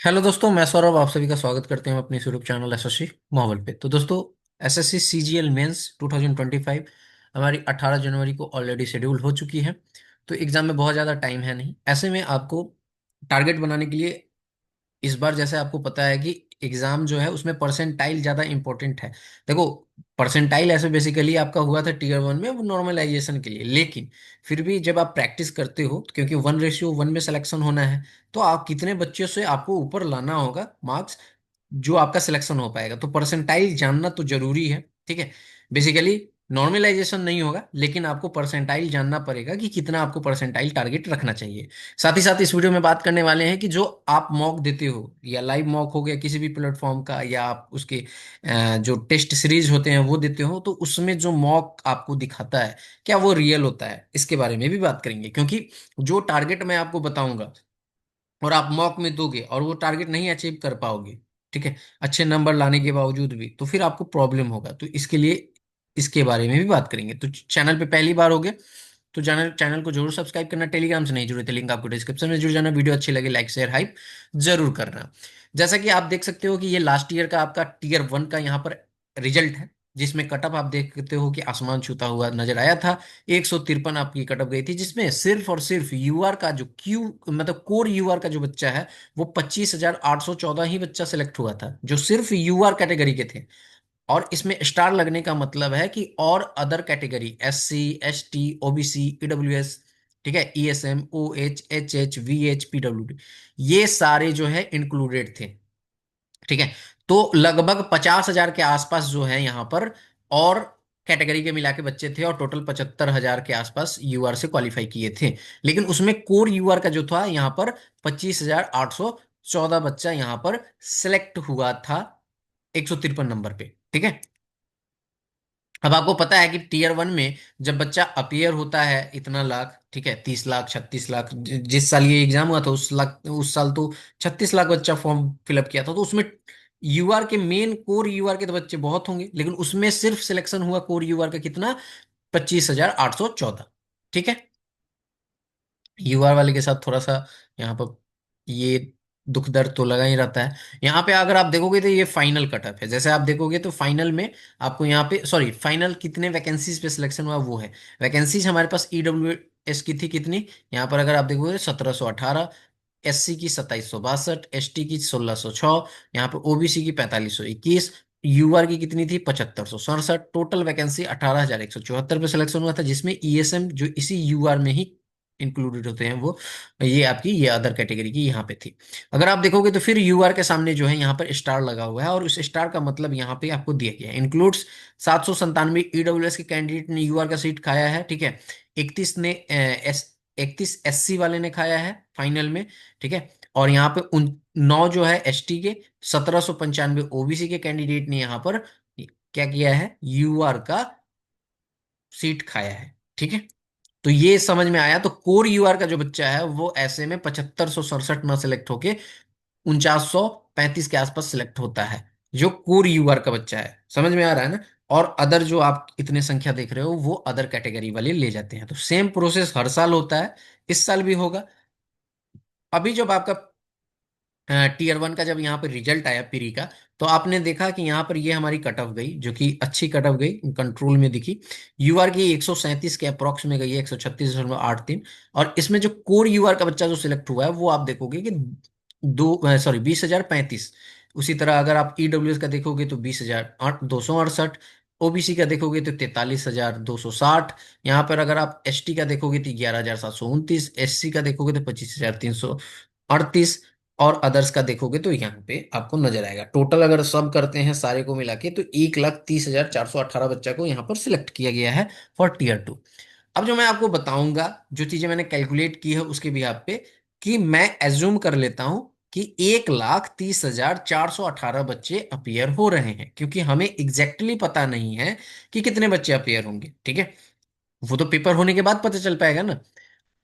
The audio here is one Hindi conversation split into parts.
हेलो दोस्तों, मैं सौरभ आप सभी का स्वागत करते हैं अपने इस यूट्यूब चैनल एसएससी माहौल पे। तो दोस्तों, एसएससी सीजीएल मेंस 2025 हमारी 18 जनवरी को ऑलरेडी शेड्यूल हो चुकी है। तो एग्जाम में बहुत ज़्यादा टाइम है नहीं, ऐसे में आपको टारगेट बनाने के लिए इस बार जैसे आपको पता है कि एग्जाम जो है उसमें परसेंटाइल ज़्यादा इंपॉर्टेंट है। देखो, परसेंटाइल ऐसे बेसिकली आपका हुआ था टीयर 1 में वो नॉर्मलाइजेशन के लिए, लेकिन फिर भी जब आप प्रैक्टिस करते हो क्योंकि 1:1 में सिलेक्शन होना है, तो आप कितने बच्चों से आपको ऊपर लाना होगा मार्क्स जो आपका सिलेक्शन हो पाएगा। तो परसेंटाइल जानना तो जरूरी है, ठीक है। बेसिकली नॉर्मलाइजेशन नहीं होगा, लेकिन आपको परसेंटाइल जानना पड़ेगा कि कितना आपको परसेंटाइल टारगेट रखना चाहिए। साथ ही साथ इस वीडियो में बात करने वाले हैं कि जो आप मॉक देते हो या लाइव मॉक हो गया किसी भी प्लेटफॉर्म का, या आप उसके जो टेस्ट सीरीज होते हैं वो देते हो, तो उसमें जो मॉक आपको दिखाता है क्या वो रियल होता है, इसके बारे में भी बात करेंगे। क्योंकि जो टारगेट मैं आपको बताऊंगा और आप मॉक में दोगे और वो टारगेट नहीं अचीव कर पाओगे, ठीक है, अच्छे नंबर लाने के बावजूद भी, तो फिर आपको प्रॉब्लम होगा। तो इसके लिए इसके बारे में भी बात करेंगे। तो चैनल पे पहली बार हो गए तो चैनल चैनल को जरूर सब्सक्राइब करना। टेलीग्राम से नहीं जुड़े थे, लिंक आपको डिस्क्रिप्शन में जुड़ जाना। वीडियो अच्छी लगे लाइक शेयर हाइप जरूर करना। जैसा कि आप देख सकते हो कि ये लास्ट ईयर का आपका टीयर 1 का यहाँ पर रिजल्ट है, जिसमें कटअप आप देखते हो कि आसमान छूता हुआ नजर आया था। 153 आपकी कटअप गई थी, जिसमें सिर्फ और सिर्फ यूआर का जो क्यू मतलब कोर यूआर का जो बच्चा है वो 25,814 ही बच्चा सिलेक्ट हुआ था, जो सिर्फ यूआर कैटेगरी के थे। और इसमें स्टार लगने का मतलब है कि और other category SC ST OBC EWS, ठीक है, ESM OH HH VH PWD, ये सारे जो है इंक्लूडेड थे, ठीक है। तो लगभग 50,000 के आसपास जो है यहाँ पर और कैटेगरी के मिला के बच्चे थे, और टोटल 75,000 के आसपास यूआर से क्वालिफाई किए थे। लेकिन उसमें कोर यूआर का जो था यहाँ पर 25,814 बच्चा यहाँ पर सिलेक्ट हुआ था 153 नंबर पे, ठीक है। अब आपको पता है कि टीयर 1 में जब बच्चा अपीयर होता है इतना लाख, ठीक है, 30 लाख 36 लाख, जिस साल ये एग्जाम हुआ था उस साल तो 36 लाख बच्चा फॉर्म फिलअप किया था। तो उसमें यूआर के मेन कोर यूआर के तो बच्चे बहुत होंगे, लेकिन उसमें सिर्फ सिलेक्शन हुआ कोर यूआर का कितना, 25,814, ठीक है। यूआर वाले के साथ थोड़ा सा यहाँ पर ये दुख दर्द तो लगा ही रहता है। यहाँ पे अगर आप देखोगे तो ये फाइनल कटअप है। जैसे आप देखोगे तो फाइनल में आपको यहाँ पे सॉरी फाइनल कितने वैकेंसीज पे सिलेक्शन हुआ वो है। वैकेंसीज हमारे पास ईडब्ल्यू एस की थी कितनी, यहाँ पर अगर आप देखोगे 1718, एससी की 2762, एसटी की 1606, यहाँ पे ओबीसी की 4521, यूआर की कितनी थी 7567। टोटल वैकेंसी 18,174 पे सिलेक्शन हुआ था, जिसमें ईएसएम जो इसी यूआर में ही इंक्लूडेड होते हैं वो, ये आपकी ये अदर कैटेगरी की यहाँ पे थी। अगर आप देखोगे तो फिर यूआर के सामने जो है यहाँ पर स्टार लगा हुआ है, और उस स्टार का मतलब यहाँ पे आपको दिया गया है इंक्लूड्स 797 ईडब्ल्यूएस के कैंडिडेट ने यूआर का सीट खाया है, ठीक है। 31 ने 31 एससी वाले ने खाया है फाइनल में, ठीक है। और यहाँ पे उन 9 जो है एसटी के, 1795 ओबीसी के कैंडिडेट ने यहाँ पर क्या किया है, यूआर का सीट खाया है, ठीक है। तो ये समझ में आया। तो कोर यूआर का जो बच्चा है वो ऐसे में 7567 में सिलेक्ट होके 4935 के आसपास सिलेक्ट होता है, जो कोर यूआर का बच्चा है। समझ में आ रहा है ना। और अदर जो आप इतने संख्या देख रहे हो वो अदर कैटेगरी वाले ले जाते हैं। तो सेम प्रोसेस हर साल होता है, इस साल भी होगा। अभी जब आपका टीयर 1 का जब यहाँ पर रिजल्ट आया प्री का, तो आपने देखा कि यहाँ पर ये हमारी कट ऑफ गई, जो कि अच्छी कट ऑफ गई, कंट्रोल में दिखी। यूआर की 137 के अप्रोक्स में गई है, 136.83। और इसमें जो कोर यूआर का बच्चा जो सिलेक्ट हुआ है वो आप देखोगे कि 20,035। उसी तरह अगर आप ईडब्ल्यूएस का देखोगे तो 20,268। ओबीसी का देखोगे तो 43,260। यहाँ पर अगर आप एसटी का देखोगे तो 11,729। एससी का देखोगे तो 25,338। और अदर्स का देखोगे तो यहाँ पे आपको नजर आएगा। टोटल अगर सब करते हैं सारे को मिला के तो 1,30,418 बच्चा को यहाँ पर सिलेक्ट किया गया है फॉर टीयर 2। अब जो मैं आपको बताऊंगा, जो चीजें मैंने कैलकुलेट की है उसके बिहाफ पे, कि मैं एज्यूम कर लेता हूं कि 1,30,418 बच्चे अपियर हो रहे हैं, क्योंकि हमें एग्जैक्टली पता नहीं है कि कितने बच्चे अपियर होंगे, ठीक है। वो तो पेपर होने के बाद पता चल पाएगा ना।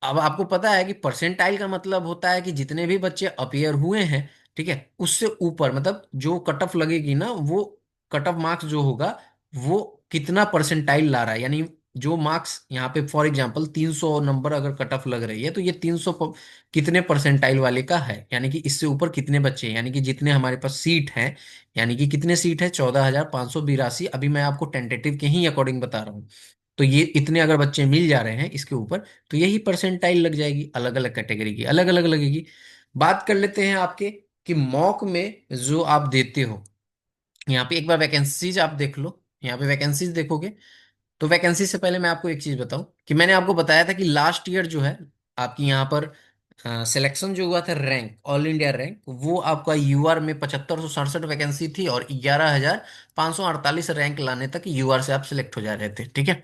अब आपको पता है कि परसेंटाइल का मतलब होता है कि जितने भी बच्चे अपीयर हुए हैं, ठीक है, उससे ऊपर मतलब जो कट ऑफ लगेगी ना, वो कट ऑफ मार्क्स जो होगा वो कितना परसेंटाइल ला रहा है, यानी जो मार्क्स यहाँ पे फॉर एग्जांपल 300 नंबर अगर कट ऑफ लग रही है, तो ये 300 कितने परसेंटाइल वाले का है, यानी कि इससे ऊपर कितने बच्चे हैं, यानी कि जितने हमारे पास सीट हैं, यानी कि कितने सीट है 14,582। अभी मैं आपको टेंटेटिव के ही अकॉर्डिंग बता रहा हूँ। तो ये इतने अगर बच्चे मिल जा रहे हैं इसके ऊपर, तो यही परसेंटाइल लग जाएगी। अलग अलग कैटेगरी की अलग अलग लगेगी। बात कर लेते हैं आपके कि मॉक में जो आप देते हो, यहाँ पे एक बार वैकेंसीज आप देख लो। यहाँ पे वैकेंसीज देखोगे, तो वैकेंसी से पहले मैं आपको एक चीज बताऊं कि मैंने आपको बताया था कि लास्ट ईयर जो है आपकी यहाँ पर सिलेक्शन जो हुआ था, रैंक ऑल इंडिया रैंक, वो आपका यूआर में 7567 वैकेंसी थी, और 11,548 रैंक लाने तक यूआर से आप सिलेक्ट हो जा रहे थे, ठीक है।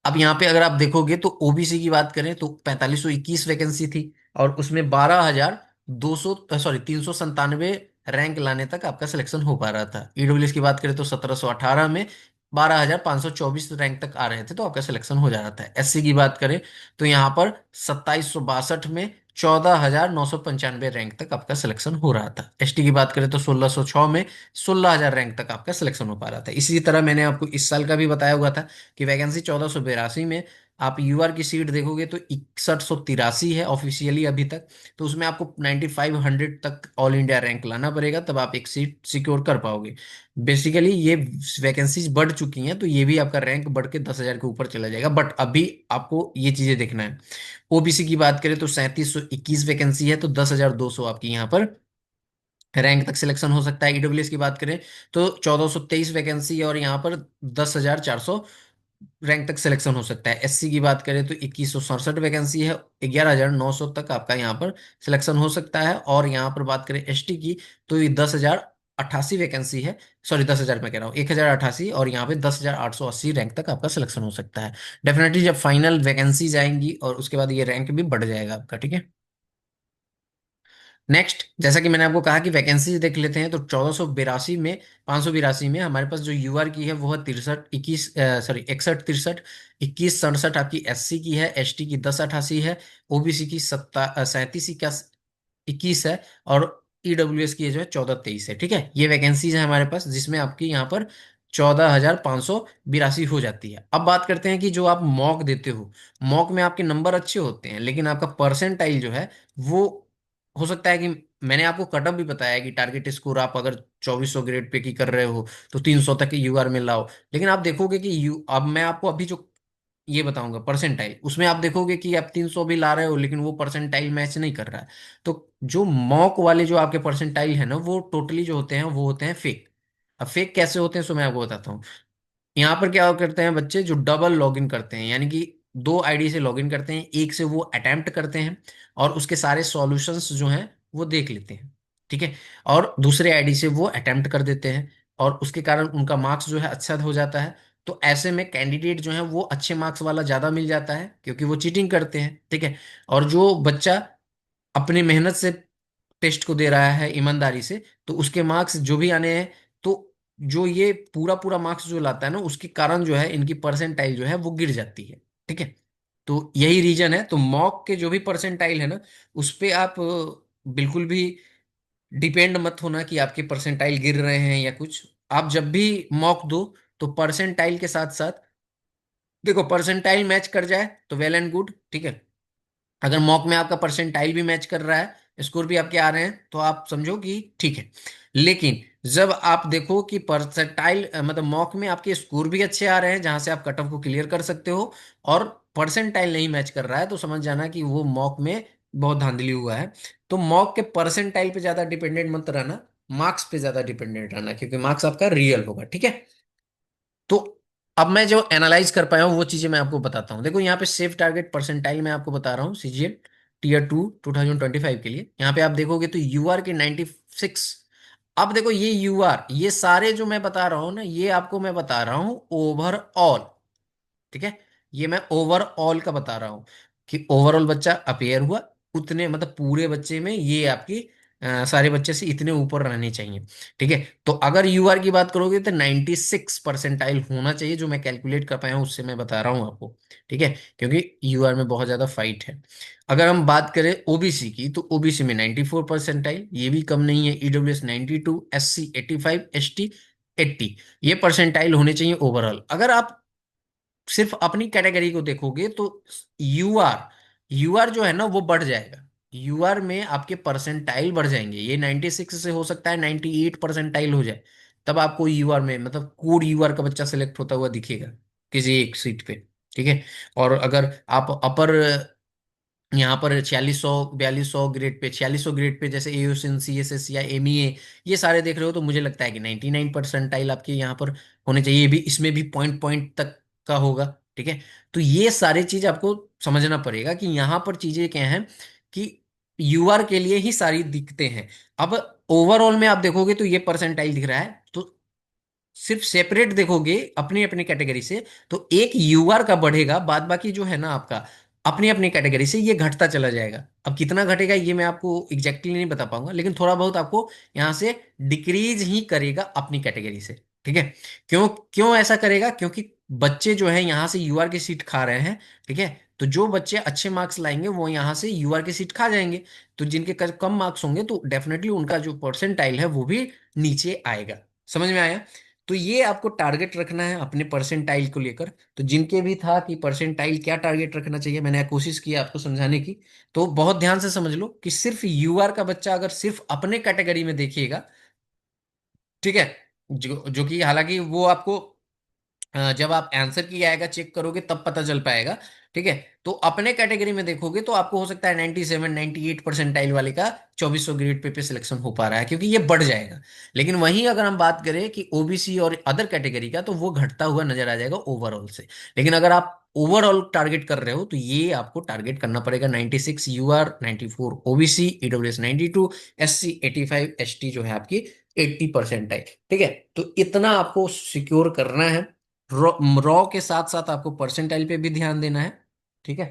अब यहाँ पे अगर आप देखोगे तो ओबीसी की बात करें तो 4521 वैकेंसी थी, और उसमें 12,200 सॉरी 397 रैंक लाने तक आपका सिलेक्शन हो पा रहा था। ईडब्ल्यूएस की बात करें तो 1718 में 12,524 रैंक तक आ रहे थे, तो आपका सिलेक्शन हो जा रहा था। एससी की बात करें तो यहाँ पर 2762 में 14,995 रैंक तक आपका सिलेक्शन हो रहा था। एसटी की बात करें तो 1606 में 16,000 रैंक तक आपका सिलेक्शन हो पा रहा था। इसी तरह मैंने आपको इस साल का भी बताया हुआ था कि वैकेंसी 1482 में आप यूआर की सीट देखोगे तो 6183 है ऑफिशियली अभी तक। तो उसमें आपको 9500 तक ऑल इंडिया रैंक लाना पड़ेगा, तब आप एक सीट सिक्योर कर पाओगे। बेसिकली ये वैकेंसीज बढ़ चुकी हैं, तो ये भी आपका रैंक बढ़ के 10,000 के ऊपर चला जाएगा, बट अभी आपको ये चीजें देखना है। ओबीसी की बात करें तो 3721 वैकेंसी है, तो 10,200 आपकी यहाँ पर रैंक तक सिलेक्शन हो सकता है। ईडब्ल्यूएस की बात करें तो 1423 वैकेंसी है, और यहाँ पर 10,400 रैंक तक सिलेक्शन हो सकता है। एससी की बात करें तो 2167 वैकेंसी है, 11,900 तक आपका यहाँ पर सिलेक्शन हो सकता है। और यहाँ पर बात करें एसटी की तो ये 10,088 वैकेंसी है, सॉरी 10,000 मैं कह रहा हूँ, 1,088, और यहाँ पे 10,880 रैंक तक आपका सिलेक्शन हो सकता है। डेफिनेटली जब फाइनल वैकेंसीज आएंगी और उसके बाद ये रैंक भी बढ़ जाएगा आपका, ठीक है। नेक्स्ट, जैसा कि मैंने आपको कहा कि वैकेंसीज देख लेते हैं, तो 1482 में 582 में हमारे पास जो यूआर की है वो है 63 21 सॉरी 61 63, 21 67 आपकी एससी की है, एसटी की 1088 है, ओबीसी की 37 21 है, और ईडब्ल्यूएस की जो है 1423 है, ठीक है। ये वैकेंसीज है हमारे पास, जिसमें आपकी यहाँ पर 14,582 हो जाती है। अब बात करते हैं कि जो आप मॉक देते हो, मॉक में आपके नंबर अच्छे होते हैं, लेकिन आपका परसेंटाइल जो है वो हो सकता है कि, मैंने आपको कटअप भी बताया कि टारगेट स्कोर आप अगर 2400 ग्रेड पे की कर रहे हो तो 300 तक यूआर में लाओ। लेकिन आप देखोगे कि यू अब मैं आपको अभी जो ये बताऊंगा परसेंटाइल, उसमें आप देखोगे कि आप 300 भी ला रहे हो, लेकिन वो परसेंटाइल मैच नहीं कर रहा है। तो जो मॉक वाले जो आपके परसेंटाइल है ना, वो टोटली जो होते हैं वो होते हैं फेक। अब फेक कैसे होते हैं, सो मैं आपको बताता हूँ। यहाँ पर क्या करते हैं बच्चे, जो डबल लॉगिन करते हैं, यानी कि दो आईडी से लॉगिन करते हैं, एक से वो अटेम्प्ट करते हैं और उसके सारे सॉल्यूशंस जो हैं वो देख लेते हैं, ठीक है, और दूसरे आईडी से वो अटेम्प्ट कर देते हैं, और उसके कारण उनका मार्क्स जो है अच्छा हो जाता है। तो ऐसे में कैंडिडेट जो है वो अच्छे मार्क्स वाला ज्यादा मिल जाता है, क्योंकि वो चीटिंग करते हैं, ठीक है। और जो बच्चा अपनी मेहनत से टेस्ट को दे रहा है ईमानदारी से, तो उसके मार्क्स जो भी आने हैं, तो जो ये पूरा पूरा मार्क्स जो लाता है ना, उसके कारण जो है इनकी परसेंटाइल जो है वो गिर जाती है, ठीक है। तो यही रीजन है। तो मॉक के जो भी परसेंटाइल है ना, उस पे आप बिल्कुल भी डिपेंड मत होना कि आपके परसेंटाइल गिर रहे हैं या कुछ। आप जब भी मॉक दो तो परसेंटाइल के साथ साथ देखो, परसेंटाइल मैच कर जाए तो वेल एंड गुड, ठीक है। अगर मॉक में आपका परसेंटाइल भी मैच कर रहा है, स्कोर भी आपके आ रहे हैं, तो आप समझो कि ठीक है। लेकिन जब आप देखो कि परसेंटाइल मतलब मॉक में आपके स्कोर भी अच्छे आ रहे हैं, जहां से आप कट ऑफ को क्लियर कर सकते हो, और परसेंटाइल नहीं मैच कर रहा है, तो समझ जाना कि वो मॉक में बहुत धांधली हुआ है। तो मॉक के परसेंटाइल पे ज्यादा डिपेंडेंट मत रहना, मार्क्स पे ज्यादा डिपेंडेंट रहना, क्योंकि मार्क्स आपका रियल होगा, ठीक है। तो अब मैं जो एनालाइज कर पाया हूँ वो चीजें मैं आपको बताता हूँ। देखो यहाँ पे सेफ टारगेट परसेंटाइल मैं आपको बता रहा हूँ, सीजीएल टीयर 2 2025 के लिए। यहाँ पे आप देखोगे तो यूआर के 96। अब देखो ये यूआर, ये सारे जो मैं बता रहा हूँ ना, ये आपको मैं बता रहा हूँ ओवरऑल, ठीक है। ये मैं ओवरऑल का बता रहा हूँ कि ओवरऑल बच्चा अपेयर हुआ, उतने मतलब पूरे बच्चे में ये आपकी सारे बच्चे से इतने ऊपर रहने चाहिए, ठीक है। तो अगर यूआर की बात करोगे तो 96 परसेंटाइल होना चाहिए, जो मैं कैलकुलेट कर पाया हूँ उससे मैं बता रहा हूँ आपको, ठीक है। क्योंकि यूआर में बहुत ज्यादा फाइट है। अगर हम बात करें ओबीसी की, तो ओबीसी में 94 परसेंटाइल, ये भी कम नहीं है। ईडब्ल्यूएस 92, एससी 85, एसटी 80, ये परसेंटाइल होने चाहिए ओवरऑल। अगर आप सिर्फ अपनी कैटेगरी को देखोगे तो यूआर यूआर जो है ना वो बढ़ जाएगा। यूआर में आपके परसेंटाइल बढ़ जाएंगे, ये 96 से हो सकता है 98 परसेंटाइल हो जाए। तब आपको यूआर में मतलब कोड यूआर का बच्चा सेलेक्ट होता हुआ दिखेगा किसी एक सीट पे। ठीक है। और अगर आप अपर यहाँ पर 4600 4200 ग्रेड पे 4600 ग्रेड पे जैसे एओसिन सीएसएस या एमईए ये सारे देख रहे हो, तो मुझे लगता है कि 99 परसेंटाइल आपके यहाँ पर होने चाहिए। ये भी इसमें भी पॉइंट पॉइंट तक का होगा। ठीक है। तो ये सारी चीज आपको समझना पड़ेगा कि यहाँ पर चीजें क्या हैं कि यूआर के लिए ही सारी दिखते हैं। अब ओवरऑल में आप देखोगे तो ये परसेंटाइल दिख रहा है, तो सिर्फ सेपरेट देखोगे अपनी अपनी कैटेगरी से तो एक यूआर का बढ़ेगा, बाद बाकी जो है ना आपका अपनी अपनी कैटेगरी से ये घटता चला जाएगा। अब कितना घटेगा ये मैं आपको एग्जैक्टली नहीं बता पाऊंगा, लेकिन थोड़ा बहुत आपको यहाँ से डिक्रीज ही करेगा अपनी कैटेगरी से। ठीक है। क्यों क्यों ऐसा करेगा? क्योंकि बच्चे जो है यहाँ से यूआर की सीट खा रहे हैं। ठीक है। तो जो बच्चे अच्छे मार्क्स लाएंगे वो यहाँ से यूआर की सीट खा जाएंगे। तो जिनके कम मार्क्स होंगे तो डेफिनेटली उनका जो परसेंटाइल है वो भी नीचे आएगा। समझ में आया? तो ये आपको टारगेट रखना है अपने परसेंटाइल को लेकर। तो जिनके भी था कि परसेंटाइल क्या टारगेट रखना चाहिए, मैंने कोशिश की आपको समझाने की। तो बहुत ध्यान से समझ लो कि सिर्फ यूआर का बच्चा अगर सिर्फ अपने कैटेगरी में देखिएगा, ठीक है, जो कि हालांकि वो आपको जब आप आंसर की आएगा चेक करोगे तब पता चल पाएगा। ठीक है। तो अपने कैटेगरी में देखोगे तो आपको हो सकता है 97 98 परसेंटाइल वाले का 2400 ग्रेड पे सिलेक्शन हो पा रहा है, क्योंकि ये बढ़ जाएगा। लेकिन वहीं अगर हम बात करें कि ओबीसी और अदर कैटेगरी का, तो वो घटता हुआ नजर आ जाएगा ओवरऑल से। लेकिन अगर आप ओवरऑल टारगेट कर रहे हो तो ये आपको टारगेट करना पड़ेगा 96 UR, 94 OBC, EWS 92, SC 85, ST जो है आपकी 80 परसेंटाइल। ठीक है। तो इतना आपको सिक्योर करना है। रॉ के साथ साथ आपको परसेंटाइल पे भी ध्यान देना है। ठीक है।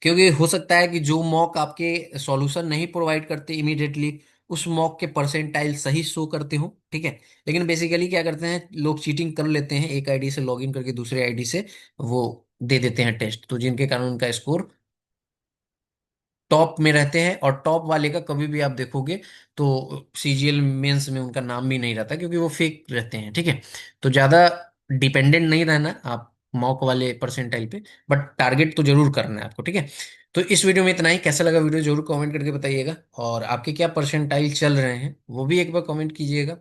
क्योंकि हो सकता है कि जो मॉक आपके सॉल्यूशन नहीं प्रोवाइड करते इमीडिएटली, उस मॉक के परसेंटाइल सही शो करते हो। ठीक है। लेकिन बेसिकली क्या करते हैं लोग, चीटिंग कर लेते हैं, एक आईडी से लॉगिन करके दूसरे आईडी से वो दे देते हैं टेस्ट, तो जिनके कारण उनका स्कोर टॉप में रहते हैं। और टॉप वाले का कभी भी आप देखोगे तो सीजीएल मेंस में उनका नाम भी नहीं रहता, क्योंकि वो फेक रहते हैं। ठीक है। तो ज्यादा डिपेंडेंट नहीं रहना आप मॉक वाले परसेंटाइल पे, बट टारगेट तो जरूर करना है आपको। ठीक है। तो इस वीडियो में इतना ही। कैसा लगा वीडियो जरूर कमेंट करके बताइएगा, और आपके क्या परसेंटाइल चल रहे हैं वो भी एक बार कमेंट कीजिएगा,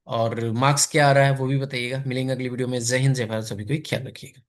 और मार्क्स क्या आ रहा है वो भी बताइएगा। मिलेंगे अगली वीडियो में। जय हिंद, जय भारत, सभी को ख्याल रखिएगा।